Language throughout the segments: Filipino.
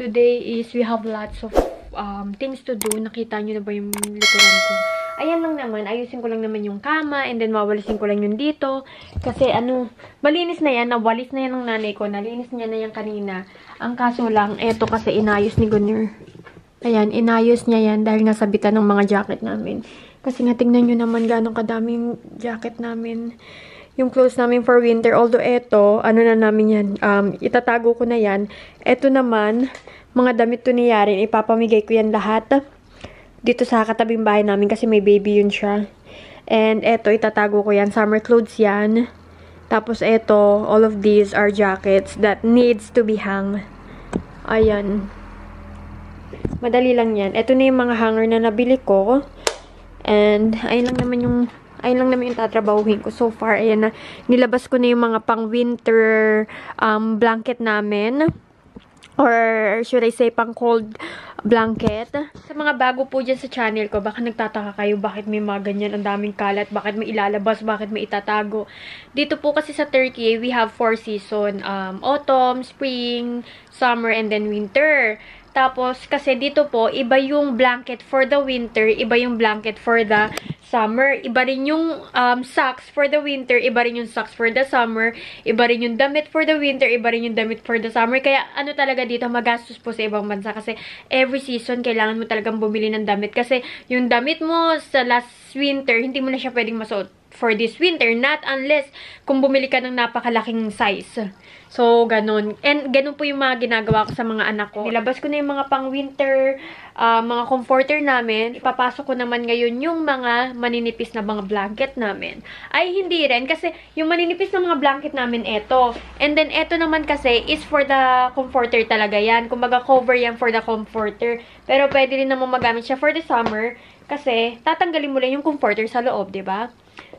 Today is we have lots of things to do. Nakita nyo na ba yung likuran ko? Ayan lang naman. Ayusin ko lang naman yung kama and then wawalisin ko lang yung dito. Kasi malinis na yan. Nawalis na yan ng nanay ko. Nalinis niya na yan kanina. Ang kaso lang, eto kasi inayos ni Gunner. Ayan, inayos niya yan dahil nasabitan ng mga jacket namin. Kasi nga tingnan nyo naman gano'ng kadaming jacket namin. Yung clothes namin for winter. Although eto, na namin yan. Itatago ko na yan. Eto naman, mga damit to ni Yarin. Ipapamigay ko yan lahat. Dito sa katabing bahay namin kasi may baby yun siya. And eto, itatago ko yan. Summer clothes yan. Tapos eto, all of these are jackets that needs to be hung. Ayan. Madali lang yan. Eto na yung mga hanger na nabili ko. And ayun lang naman yung tatrabahuhin ko so far. Ayan na, nilabas ko na yung mga pang winter blanket namin. Or should I say pang cold blanket. Sa mga bago po dyan sa channel ko, baka nagtataka kayo bakit may mga ganyan, ang daming kalat, bakit may ilalabas, bakit may itatago. Dito po kasi sa Turkey, we have 4 season. Autumn, spring, summer, and then winter. Tapos, kasi dito po, iba yung blanket for the winter, iba yung blanket for the summer. Iba rin yung socks for the winter, iba rin yung socks for the summer, iba rin yung damit for the winter, iba rin yung damit for the summer. Kaya, talaga dito, magastos po sa ibang bansa. Kasi, every season, kailangan mo talagang bumili ng damit. Kasi, yung damit mo sa last winter, hindi mo na siya pwedeng masuot for this winter. Not unless, kung bumili ka ng napakalaking size. So, ganun. And, ganun po yung mga ginagawa ko sa mga anak ko. Nilabas ko na yung mga pang-winter, mga comforter namin. Ipapasok ko naman ngayon yung mga maninipis na mga blanket namin. Ay, hindi rin. Kasi, yung maninipis na mga blanket namin, eto. And then, eto naman kasi, is for the comforter talaga yan. Kumbaga, cover yan for the comforter. Pero, pwede rin naman magamit siya for the summer. Kasi, tatanggalin mo lang yung comforter sa loob, diba?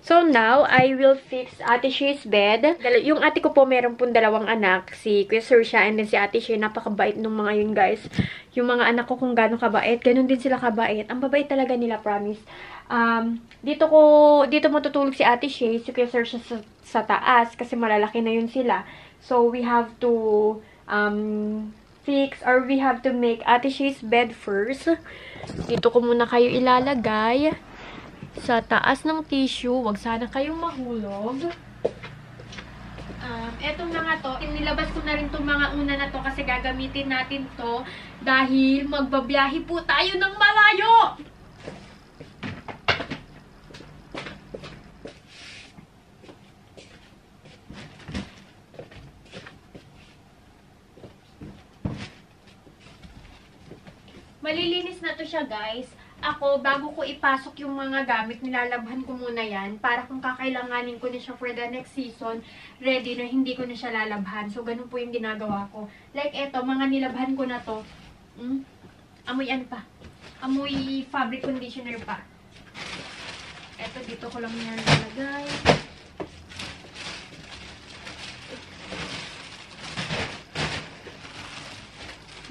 So, now, I will fix Ate Shay's bed. Yung ate ko po, meron pong dalawang anak. Si Kuya Saoirse and then si Ate Shay. Napakabait nung mga yun, guys. Yung mga anak ko kung gano'ng kabait, ganun din sila kabait. Ang babait talaga nila, promise. Dito matutulog si Ate Shay, si Kuya Saoirse sa taas, kasi malalaki na yun sila. So, we have to fix or we have to make Ate Shay's bed first. Dito ko muna kayo ilalagay sa taas ng tissue. Wag sana kayong mahulog. Etong mga to, inilabas ko na rin itong mga una na to kasi gagamitin natin to dahil magbabiyahe po tayo ng malayo! Malilinis na to siya, guys. Ako, bago ko ipasok yung mga gamit, nilalabhan ko muna yan para kung kakailanganin ko na siya for the next season, ready na, hindi ko na siya lalabhan. So, ganun po yung ginagawa ko. Like, eto, mga nilabhan ko na to. Amoy ano pa? Amoy fabric conditioner pa. Eto, dito ko lang yan nalagay.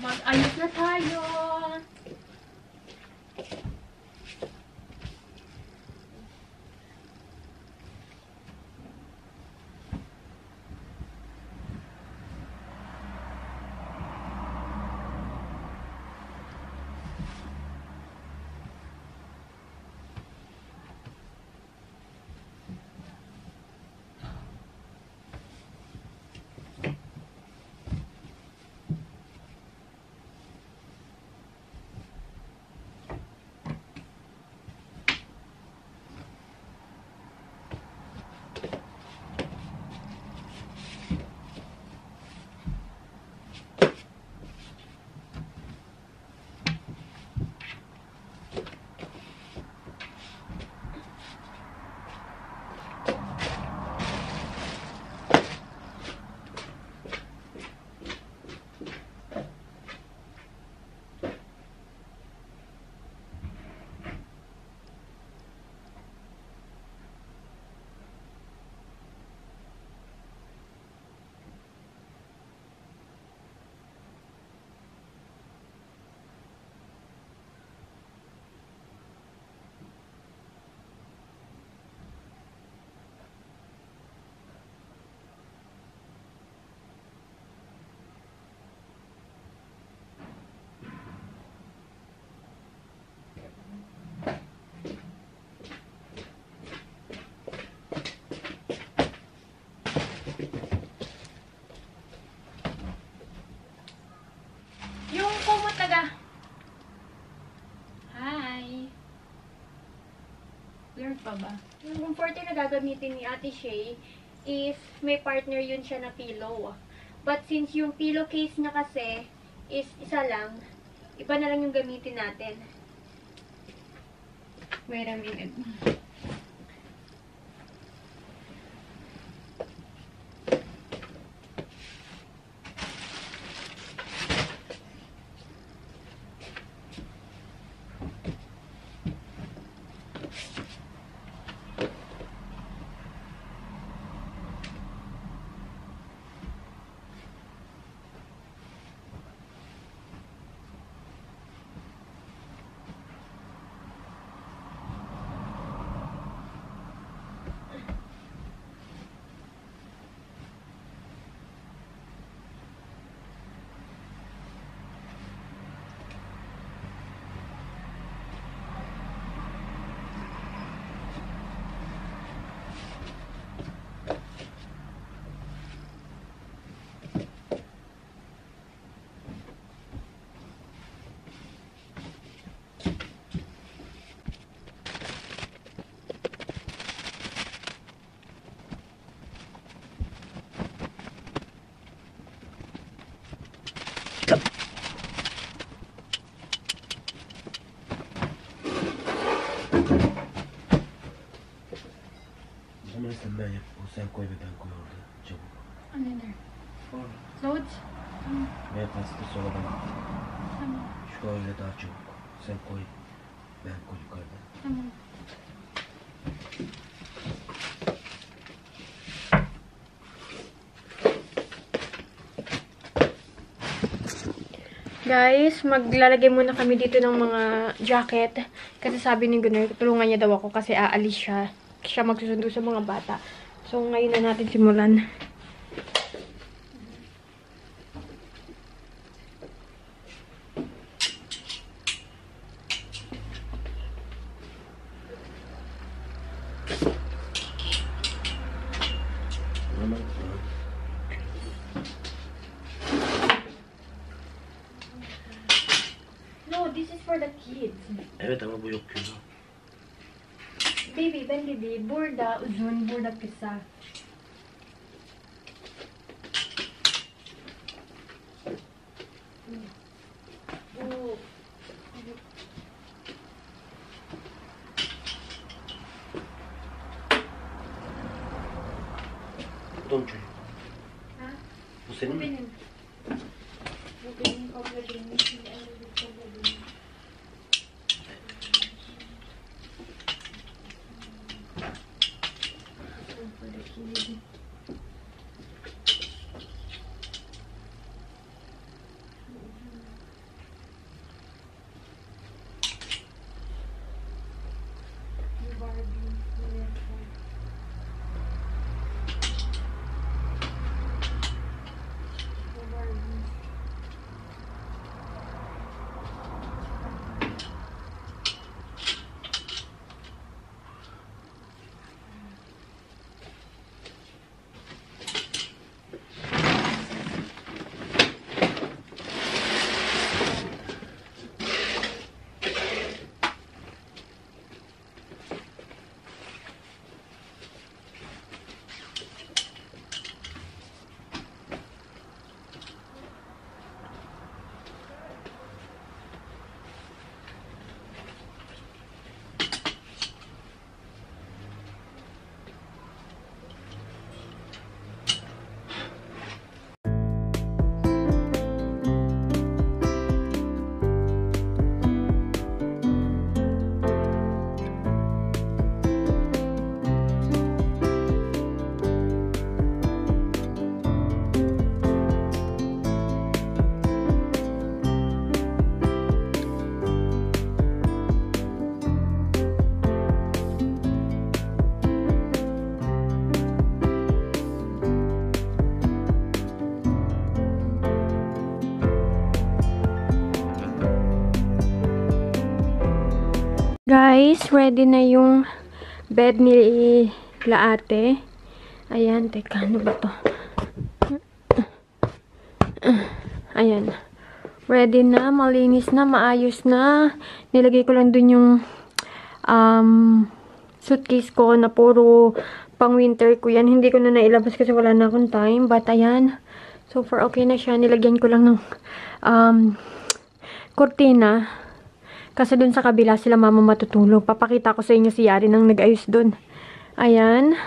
Mag-ayos na tayo! Learn pa ba? Yung comforter na gagamitin ni Ate Shay is may partner yun siya na pillow. But since yung pillowcase niya kasi is isa lang, iba na lang yung gamitin natin. Wait a minute. Sen ben yap. O sen koy ve ben koy orada. Çabuk. Another. Orada. Loads? Ve pasta sonra ben. Tamam. Şu öyle daha çabuk. Sen koy. Ben koy yukarıda. Tamam. Guys, maglalagay muna kami dito ng mga jacket. Kasi sabi ni Gunnar, tulungan niya daw ako kasi aalis siya. Siya magsusundo sa mga bata. So, ngayon na natin simulan. Normal. No, this is for the kids. Evet ama bu yok kilo. Baby, ben dedi, burada uzun, burada kısa. Bu Bu da mı çocuk? Ha? Bu senin mi? benim. Bu benim, abla benim. Şimdi ayrıldık, abla benim. Buradaki Barbie, Barbie. Guys, ready na yung bed ni Laate. Ayan, teka, ano ba to? Ayan. Ready na, malinis na, maayos na. Nilagay ko lang dun yung suitcase ko na puro pang winter ko yan. Hindi ko na nailabas kasi wala na akong time. But ayan, so far okay na siya. Nilagyan ko lang ng kortina. Kasi dun sa kabila sila mama matutulog. Papakita ko sa inyo si Yari nang nag-ayos dun. Ayan.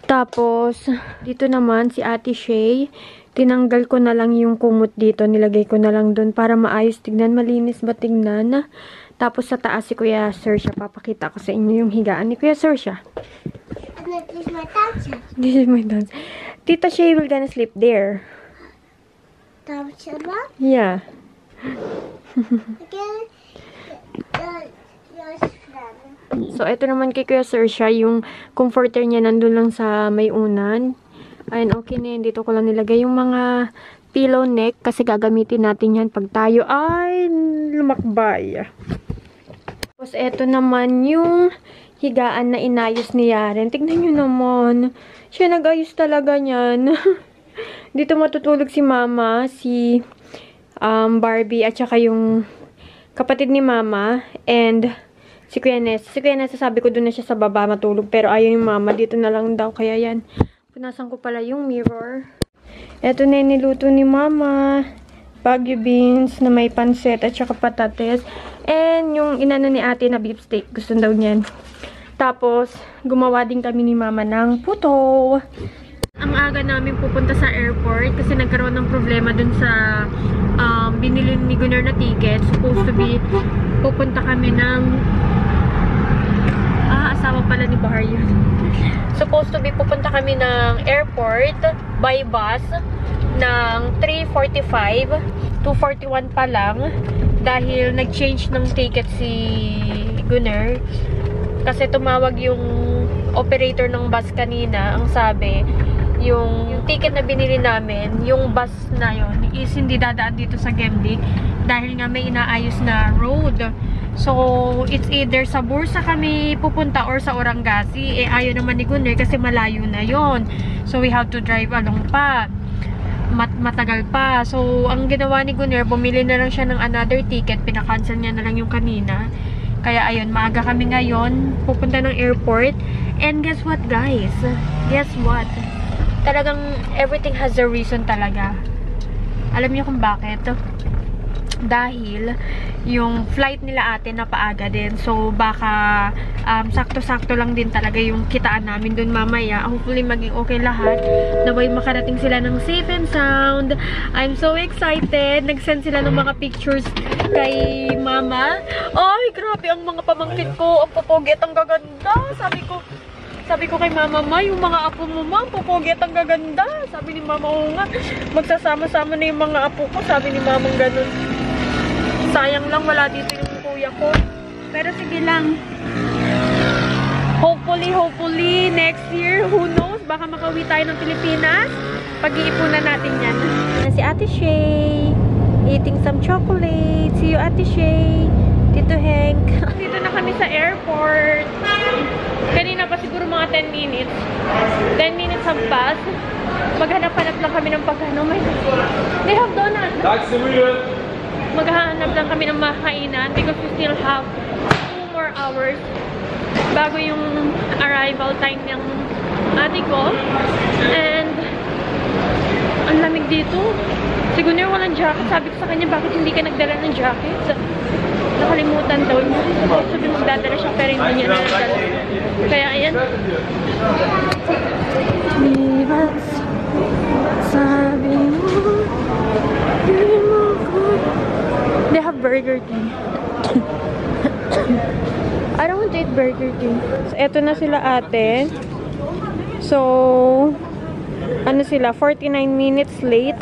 Tapos, dito naman si Ate Shay. Tinanggal ko na lang yung kumot dito. Nilagay ko na lang dun para maayos tignan. Malinis ba tignan? Tapos sa taas si Kuya Saoirse. Papakita ko sa inyo yung higaan ni Kuya Saoirse. This is my dance. This is my dance. Tita Shay will gonna sleep there. Dance. Yeah. Again. So, ito naman kay Kuya Saoirse, yung comforter niya nandun lang sa may unan. Ayun, okay na yun. Dito ko lang nilagay yung mga pillow neck kasi gagamitin natin yan pag tayo ay lumakbay. Tapos, ito naman yung higaan na inayos ni Yaren. Tignan nyo naman. Siya nag-ayos talaga niyan. Dito matutulog si Mama, si Barbie, at saka yung kapatid ni Mama, and si Kuya Ness. Si Kuya Ness, sabi ko doon na siya sa baba matulog. Pero ayaw yung Mama. Dito na lang daw. Kaya yan. Punasan ko pala yung mirror. Ito na yung niluto ni Mama. Baguio beans na may pansit at saka patates. And yung inano ni ate na beef steak. Gusto daw niyan. Tapos, gumawa din kami ni Mama ng puto. Ang aga namin pupunta sa airport kasi nagkaroon ng problema dun sa binili ni Gunnar na ticket. Supposed to be pupunta kami ng asawa pala ni Bahar yun. Supposed to be pupunta kami ng airport by bus ng 3:45. 2:41 pa lang dahil nag-change ng ticket si Gunnar. Kasi tumawag yung operator ng bus kanina. Ang sabi, yung ticket na binili namin, yung bus na yun, is hindi dadaan dito sa Gemlik dahil nga may inaayos na road. So, it's either sa Bursa kami pupunta or sa Orangasi. Eh, ayaw naman ni Gunnar kasi malayo na yon. So, we have to drive along pa. Matagal pa. So, ang ginawa ni Gunnar, bumili na lang siya ng another ticket. Pinakancel niya na lang yung kanina. Kaya, ayun, maaga kami ngayon. Pupunta ng airport. And guess what, guys? Guess what? Talagang everything has a reason talaga. Alam niyo kung bakit? Dahil yung flight nila ate napaaga din. So, baka sakto-sakto lang din talaga yung kitaan namin dun mamaya. Hopefully, maging okay lahat. Naway makarating sila ng safe and sound. I'm so excited. Nag-send sila ng mga pictures kay Mama. Ay, grabe ang mga pamangkin ko. Ang popogi at ang gaganda. Sabi ko kay Mama, yung mga apo mo, ang popogi at ang gaganda. Sabi ni Mama, oo nga. Magsasama-sama na yung mga apo ko. Sabi ni Mama ganun. Sayang lang, wala dito yung kuya ko. Pero sige lang. Hopefully, next year, who knows, baka makauwi tayo ng Pilipinas. Pag-iipunan natin yan. Si Ate Shay, eating some chocolate. See you, Ate Shay. Tito Hank. Dito na kami sa airport. Kanina pa siguro mga 10 minutes. 10 minutes have passed. Maghanap-hanap lang kami ng pagkano. They have donuts. Maghahanap lang kami ng makakainan because we still have 2 more hours bago yung arrival time ng ate ko. And ang lamig dito. Siguro walang jacket. Sabi ko sa kanya, bakit hindi ka nagdala ng jacket? Nakalimutan daw niya. Sabi magdadala siya pero hindi niya nadala. Kaya ayan. Libas, sabi mo, hindi mo ko. They have Burger King. I don't want to eat Burger King. So, eto na sila ate. So, ano sila? 49 minutes late.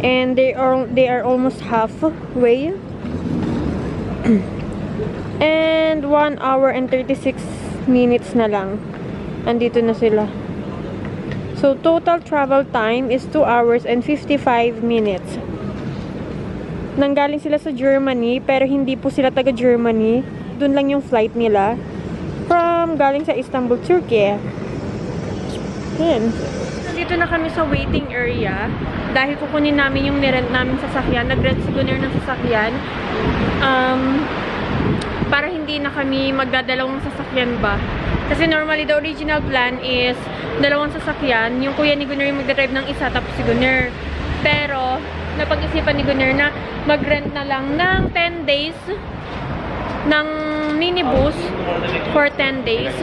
And they are almost halfway. And 1 hour and 36 minutes na lang. Andito na sila. So, total travel time is 2 hours and 55 minutes. Nanggaling sila sa Germany, pero hindi po sila taga Germany. Doon lang yung flight nila. Galing sa Istanbul, Turkey. Yan. Nandito na kami sa waiting area. Dahil kukunin namin yung nirent namin sasakyan. Nag-rent si Gunnar ng sasakyan. para hindi na kami magdadalawang sasakyan ba. Kasi normally, the original plan is dalawang sasakyan. Yung kuya ni Gunner yung magdadrive ng isa, tapos si Gunner. Pero, napag-isipan ni Gunner na mag-rent na lang ng 10 days ng minibus for 10 days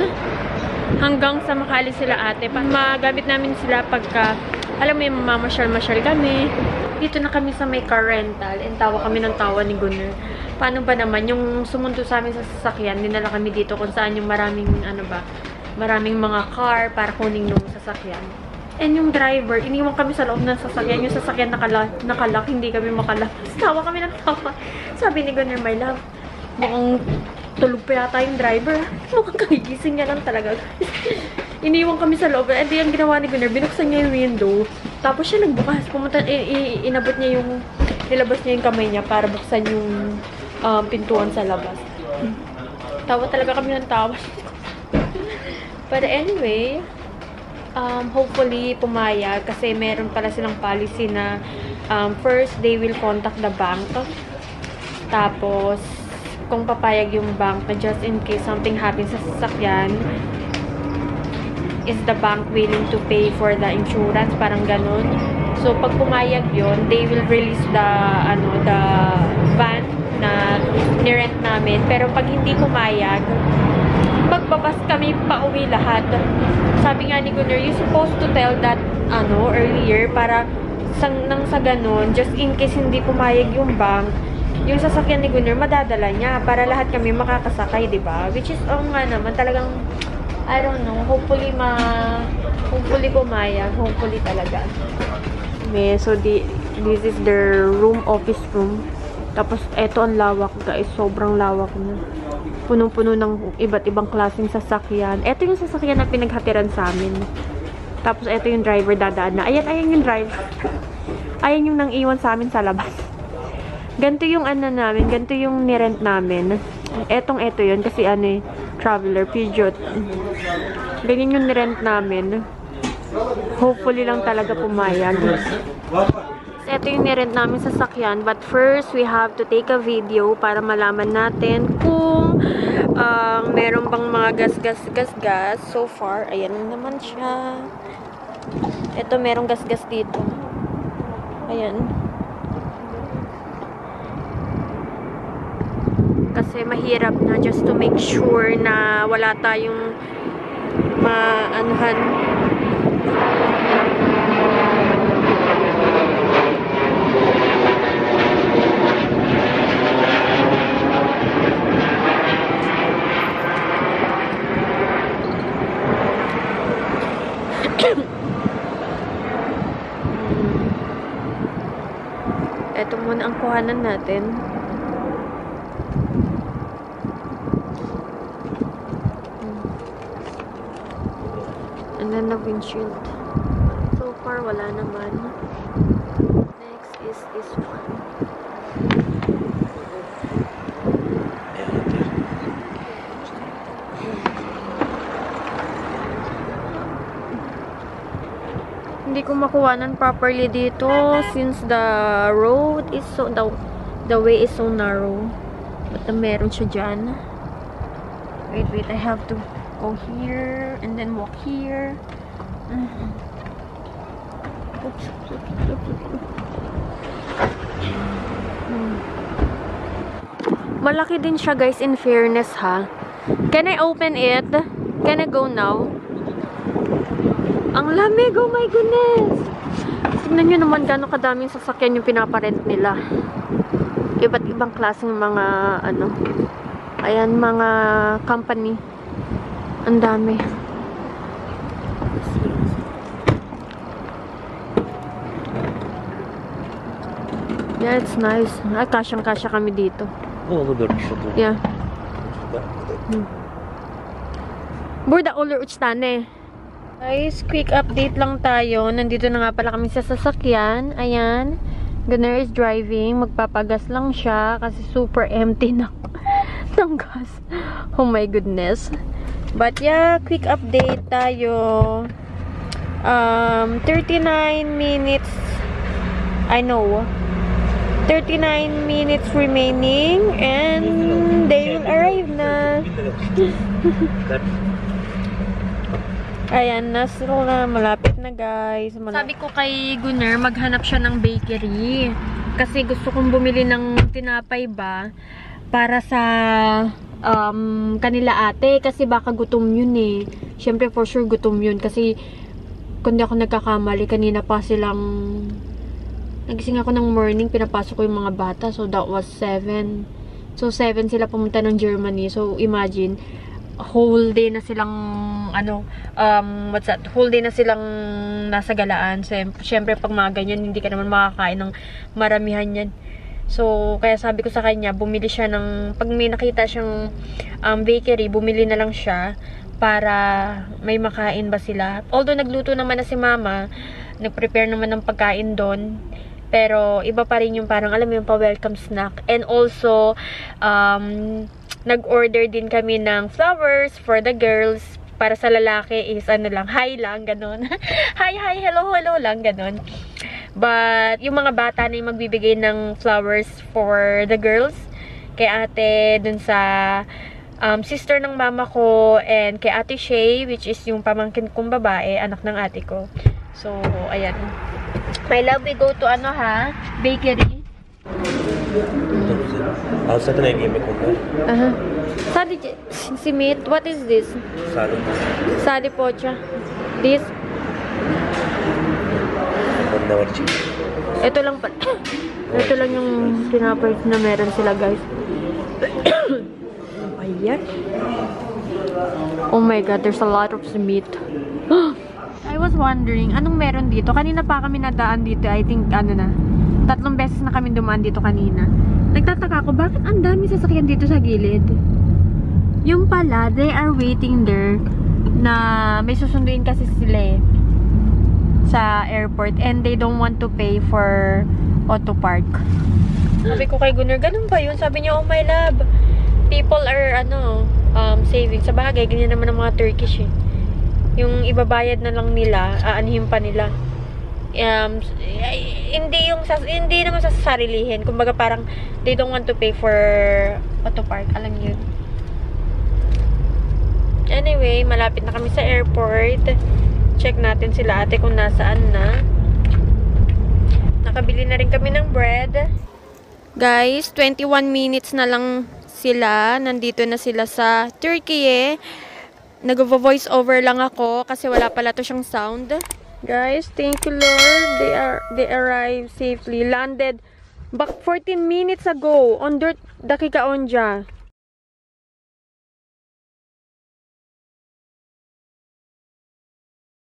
hanggang sa makaalis sila ate. Magamit namin sila pagka, alam mo yung mamasyal-masyal kami. Dito na kami sa may car rental and tawa kami ng tawa ni Gunner. Paano ba naman, yung sumundo sa amin sa sasakyan, dinala kami dito kung saan yung maraming, maraming mga car para kunin yung sasakyan. And yung driver, iniwan kami sa loob ng sasakyan. Yung sasakyan nakalock, hindi kami makalabas. Tawa kami ng tawa. Sabi ni Gunner, my love, mukhang tulog pa yata yung driver. Mukhang kagigising niya lang talaga. Iniwan kami sa loob. And yung ginawa ni Gunner, binuksan niya yung window. Tapos siya nagbukas. Inabot niya yung, nilabas niya yung kamay niya para buksan yung pintuan sa labas. Tawa talaga kami ng tawa. But anyway, hopefully pumayag kasi meron pala silang policy na first they will contact the bank. Tapos, kung papayag yung bank na just in case something happens sa sasakyan, is the bank willing to pay for the insurance? Parang ganun. So, pag pumayag yun, they will release the van na nirent namin. Pero pag hindi pumayag, magbabas kami pa uwi lahat. Sabi nga ni Gunner, you're supposed to tell that earlier para nang sa ganun, just in case hindi pumayag yung bank, yung sasakyan ni Gunner madadala niya para lahat kami makakasakay, diba? Which is, nga naman, talagang I don't know, hopefully pumayag, hopefully talaga. Okay, so this is their office room. Tapos eto ang lawak, guys, sobrang lawak na. Punong-puno ng iba't ibang klaseng sasakyan. Ito yung sasakyan na pinaghatiran sa amin. Tapos ito yung driver dadaan na. Ayan yung driver. Ayan yung nang iwan sa amin sa labas. Ganito yung namin, ganito yung nirent namin. Ito yun kasi Traveler, Peugeot. Ganyan yung nirent namin. Hopefully lang talaga pumayag. Ito yung nirent namin sa sasakyan. But first, we have to take a video para malaman natin kung meron bang mga gas. So far, ayan naman siya. Ito, merong gas dito. Ayan. Kasi mahirap na just to make sure na wala tayong maanuhan. Ito muna ang kuhanan natin. And then the windshield. So far, wala naman. Next is this one. Hindi ko makuhanan properly dito since the road is so, the way is so narrow. But meron siya dyan. Wait, I have to go here and then walk here. Oops. Malaki din siya, guys, in fairness, ha. Can I open it? Can I go now? Ang lamig, oh my goodness! Tignan nyo naman gano'ng kadaming sasakyan yung pinaparent nila. Iba't ibang klaseng mga, ayan, mga company. Ang dami. Yeah, it's nice. Ay, kasyang-kasya kami dito. Yeah. Burada ulo uchtane. Guys, quick update lang tayo. Nandito na nga pala kami sa sasakyan. Ayan. Gunner is driving. Magpapagas lang siya kasi super empty na ng gas. Oh my goodness. But yeah, quick update tayo. 39 minutes. I know. 39 minutes remaining and they will arrive na. Ayan, na malapit na guys. Sabi ko kay Gunner, maghanap siya ng bakery. Kasi gusto kong bumili ng tinapay ba para sa kanila ate. Kasi baka gutom yun eh. Siyempre for sure gutom yun. Kasi kung di ako nagkakamali, kanina pa silang nagising ako ng morning, pinapasok ko yung mga bata. So that was 7. So 7 sila pumunta ng Germany. So imagine, whole day na silang whole day na silang nasa galaan. So, syempre pag mga ganyan, hindi ka naman makakain ng maramihan yan. So, kaya sabi ko sa kanya, bumili siya ng, pag may nakita siyang bakery, bumili na lang siya para may makain ba sila. Although nagluto naman na si mama, nag-prepare naman ng pagkain doon. Pero, iba pa rin yung parang, alam mo yung pa-welcome snack. And also, nag-order din kami ng flowers for the girls. Para sa lalaki is ano lang, hi lang, ganun. Hi, hello lang, ganun. But, yung mga bata na yung magbibigay ng flowers for the girls. Kay ate, dun sa sister ng mama ko, and kay ate Shay, which is yung pamangkin kong babae, anak ng ate ko. So, ayan. My love, we go to bakery. Outside na yung imig ko ba? Sali simit. What is this? Salo. Sali pocha. This. Ito lang pa. Ito lang yung tinapay na meron sila, guys. Ayan. Oh my god, there's a lot of meat. I was wondering, anong meron dito? Kanina pa kami nadaan dito. I think, 3 beses na kami dumaan dito kanina. Nagtataka ako, bakit ang dami sasakyan dito sa gilid? Yung pala, they are waiting there na may susunduin kasi sila sa airport and they don't want to pay for auto park. Sabi ko kay Gunner, ganun ba yun? Sabi niya, oh my love, people are saving. Sa bagay, ganyan naman ang mga Turkish eh. Yung ibabayad na lang nila, aanhin pa nila. Hindi naman sa sarilihin. Kumbaga parang they don't want to pay for auto park. Alam niyo. Anyway, malapit na kami sa airport. Check natin sila ate kung nasaan na. Nakabili na rin kami ng bread. Guys, 21 minutes na lang sila. Nandito na sila sa Turkey. Nag-voice over lang ako kasi wala pala to siyang sound. Guys, thank you Lord. They arrived safely. Landed back 14 minutes ago. On dirt dakika onja.